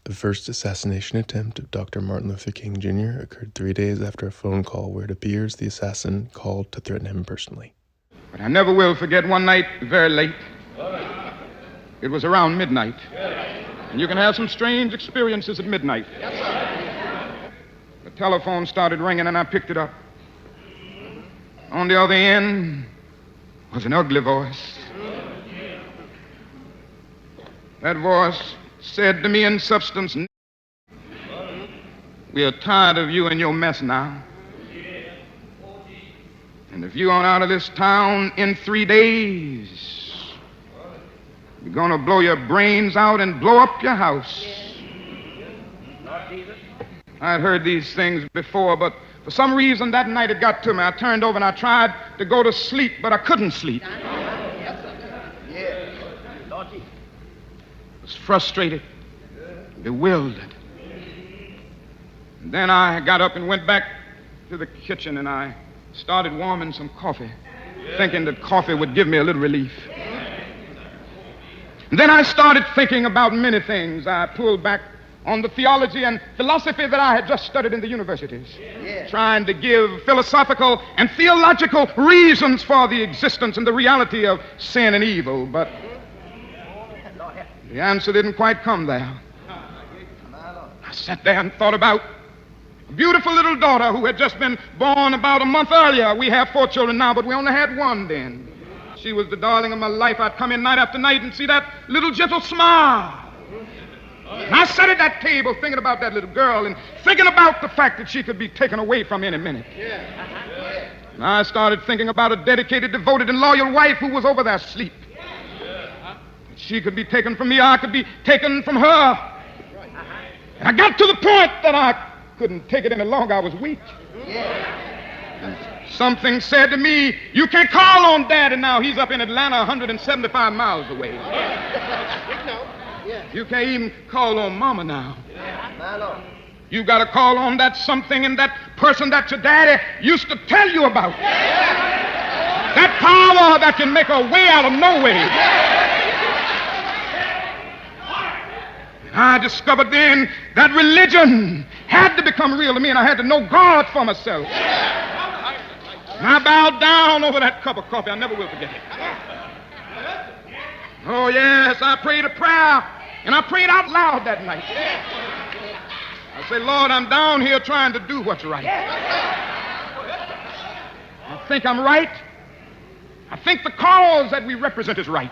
The first assassination attempt of Dr. Martin Luther King Jr. occurred 3 days after a phone call where it appears the assassin called to threaten him personally. But I never will forget one night, very late. It was around midnight. And you can have some strange experiences at midnight. The telephone started ringing and I picked it up. On the other end was an ugly voice. That voice said to me in substance, "We are tired of you and your mess now. And if you aren't out of this town in 3 days, we're going to blow your brains out and blow up your house." I'd heard these things before, but for some reason that night it got to me. I turned over and I tried to go to sleep, but I couldn't sleep. I was frustrated, bewildered. And then I got up and went back to the kitchen and I started warming some coffee, thinking that coffee would give me a little relief. And then I started thinking about many things. I pulled back on the theology and philosophy that I had just studied in the universities, trying to give philosophical and theological reasons for the existence and the reality of sin and evil, but the answer didn't quite come there. I sat there and thought about a beautiful little daughter who had just been born about a month earlier. We have 4 children now, but we only had one then. She was the darling of my life. I'd come in night after night and see that little gentle smile. And I sat at that table thinking about that little girl and thinking about the fact that she could be taken away from any minute. And I started thinking about a dedicated, devoted, and loyal wife who was over there asleep. She could be taken from me, I could be taken from her. And I got to the point that I couldn't take it any longer. I was weak. And something said to me, "You can't call on Daddy now. He's up in Atlanta 175 miles away. You can't even call on Mama now. You got to call on that something and that person that your daddy used to tell you about. That power that can make a way out of no way." I discovered then that religion had to become real to me, and I had to know God for myself. And I bowed down over that cup of coffee. I never will forget it. Oh, yes, I prayed a prayer, and I prayed out loud that night. I said, "Lord, I'm down here trying to do what's right. I think I'm right. I think the cause that we represent is right.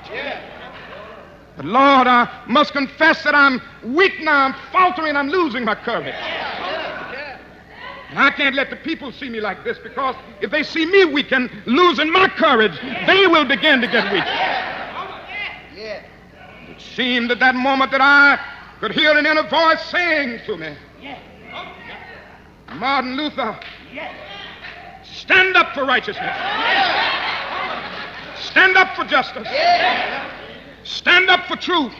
But Lord, I must confess that I'm weak now, I'm faltering, I'm losing my courage. And I can't let the people see me like this, because if they see me weak and losing my courage, they will begin to get weak." It seemed at that moment that I could hear an inner voice saying to me, "Martin Luther, stand up for righteousness. Stand up for justice. Stand up for truth.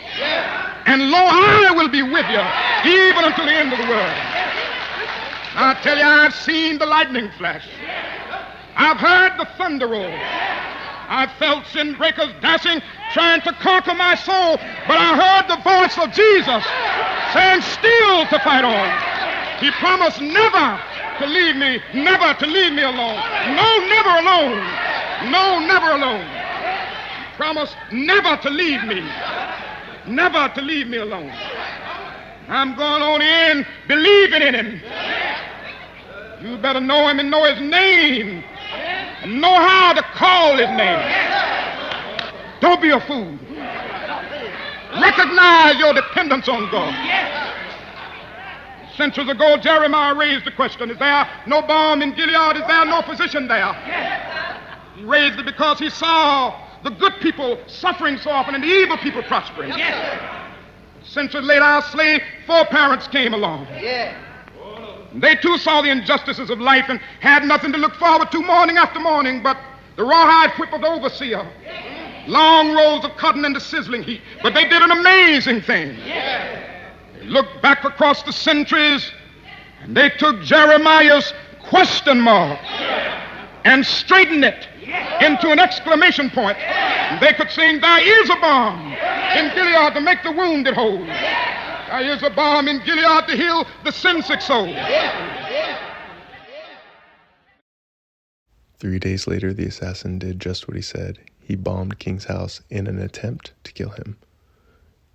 And lo, I will be with you even until the end of the world." I tell you, I've seen the lightning flash. I've heard the thunder roll. I've felt sin breakers dancing, trying to conquer my soul. But I heard the voice of Jesus saying still to fight on. He promised never to leave me, never to leave me alone. No, never alone. No, never alone. Promise never to leave me, never to leave me alone. I'm going on in believing in him. You better know him and know his name and know how to call his name. Don't be a fool. Recognize your dependence on God. Centuries ago, Jeremiah raised the question, "Is there no balm in Gilead? Is there no physician there?" He raised it because he saw the good people suffering so often and the evil people prospering. Centuries later, our slave foreparents came along. They too saw the injustices of life and had nothing to look forward to morning after morning but the rawhide whip of the overseer, long rolls of cotton and the sizzling heat. But they did an amazing thing. They looked back across the centuries and they took Jeremiah's question mark and straightened it into an exclamation point. They could sing, "There is a balm in Gilead to make the wounded whole." There is a balm in Gilead to heal the sin-sick soul. 3 days later, the assassin did just what he said. He bombed King's house in an attempt to kill him.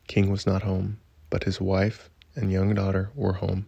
King was not home, but his wife and young daughter were home.